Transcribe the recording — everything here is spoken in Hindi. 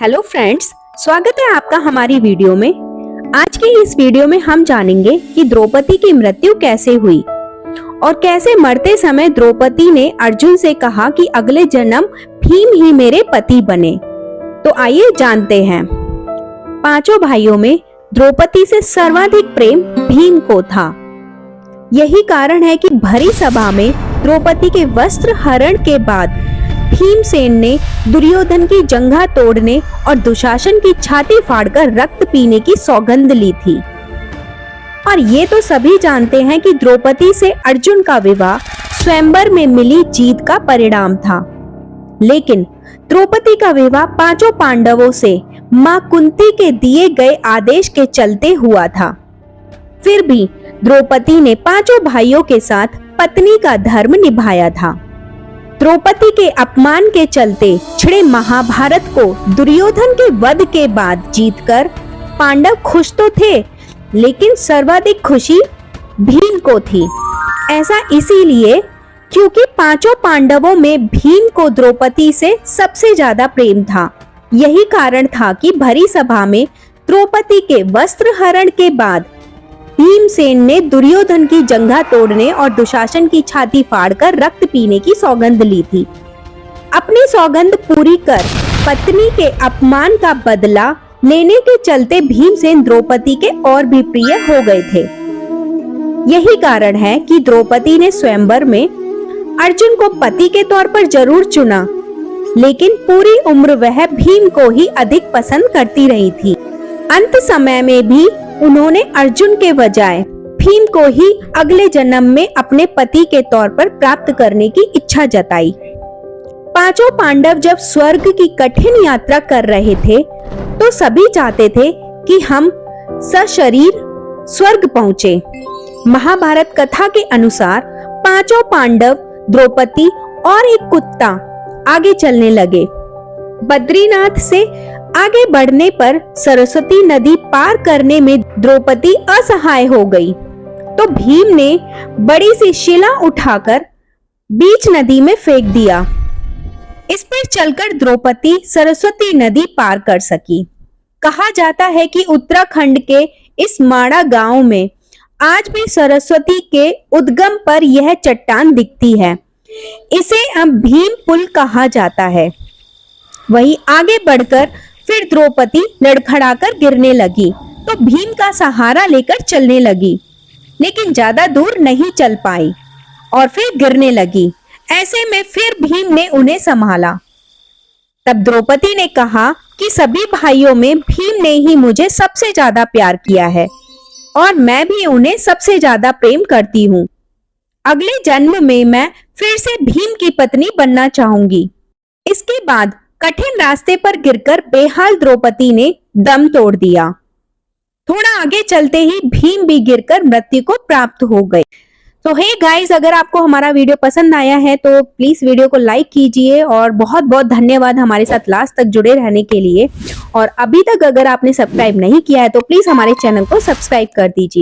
हेलो फ्रेंड्स, स्वागत है आपका हमारी वीडियो में। आज की इस वीडियो में हम जानेंगे कि द्रौपदी की मृत्यु कैसे हुई और कैसे मरते समय द्रौपदी ने अर्जुन से कहा कि अगले जन्म भीम ही मेरे पति बने। तो आइए जानते हैं। पांचों भाइयों में द्रौपदी से सर्वाधिक प्रेम भीम को था। यही कारण है कि भरी सभा में द्रौपदी के वस्त्र हरण के बाद भीमसेन ने दुर्योधन की जंघा तोड़ने और दुशासन की छाती फाड़कर रक्त पीने की सौगंध ली थी। और ये तो सभी जानते हैं कि द्रौपदी से अर्जुन का विवाह स्वयंवर में मिली जीत का परिणाम था। लेकिन द्रौपदी का विवाह पांचों पांडवों से मां कुंती के दिए गए आदेश के चलते हुआ था। फिर भी द्रौपदी ने पांचों भाइयों के साथ पत्नी का धर्म निभाया था। द्रौपदी के अपमान के चलते छिड़े महाभारत को दुर्योधन के वध के बाद जीतकर पांडव खुश तो थे, लेकिन सर्वाधिक खुशी भीम को थी। ऐसा इसीलिए क्योंकि पांचों पांडवों में भीम को द्रौपदी से सबसे ज्यादा प्रेम था। यही कारण था कि भरी सभा में द्रौपदी के वस्त्र हरण के बाद भीमसेन ने दुर्योधन की जंघा तोड़ने और दुशासन की छाती फाड़कर रक्त पीने की सौगंध ली थी। अपनी सौगंध पूरी कर पत्नी के अपमान का बदला लेने के चलते भीमसेन द्रौपदी के और भी प्रिय हो गए थे। यही कारण है कि द्रौपदी ने स्वयंवर में अर्जुन को पति के तौर पर जरूर चुना, लेकिन पूरी उम्र वह भीम को ही अधिक पसंद करती रही थी। अंत समय में भी उन्होंने अर्जुन के बजाय भीम को ही अगले जन्म में अपने पति के तौर पर प्राप्त करने की इच्छा जताई। पांचों पांडव जब स्वर्ग की कठिन यात्रा कर रहे थे तो सभी चाहते थे कि हम सशरीर स्वर्ग पहुंचे। महाभारत कथा के अनुसार पांचों पांडव, द्रौपदी और एक कुत्ता आगे चलने लगे। बद्रीनाथ से आगे बढ़ने पर सरस्वती नदी पार करने में द्रौपदी असहाय हो गई, तो भीम ने बड़ी सी शिला उठाकर बीच नदी में फेंक दिया। इस पर चलकर द्रौपदी सरस्वती नदी पार कर सकी। कहा जाता है कि उत्तराखंड के इस माड़ा गांव में आज भी सरस्वती के उद्गम पर यह चट्टान दिखती है। इसे अब भीम पुल कहा जाता है। वहीं आगे बढ़कर फिर द्रौपदी लड़खड़ाकर गिरने लगी, तो भीम का सहारा लेकर चलने लगी, लेकिन ज्यादा दूर नहीं चल पाई और फिर गिरने लगी। ऐसे में फिर भीम ने उन्हें संभाला। तब द्रौपदी ने कहा कि सभी भाइयों में भीम ने ही मुझे सबसे ज्यादा प्यार किया है और मैं भी उन्हें सबसे ज्यादा प्रेम करती हूँ। अगले जन्म में मैं फिर से भीम की पत्नी बनना चाहूंगी। इसके बाद कठिन रास्ते पर गिरकर बेहाल द्रौपदी ने दम तोड़ दिया। थोड़ा आगे चलते ही भीम भी गिरकर मृत्यु को प्राप्त हो गए। तो हे गाइस, अगर आपको हमारा वीडियो पसंद आया है तो प्लीज वीडियो को लाइक कीजिए और बहुत बहुत धन्यवाद हमारे साथ लास्ट तक जुड़े रहने के लिए। और अभी तक अगर आपने सब्सक्राइब नहीं किया है तो प्लीज हमारे चैनल को सब्सक्राइब कर दीजिए।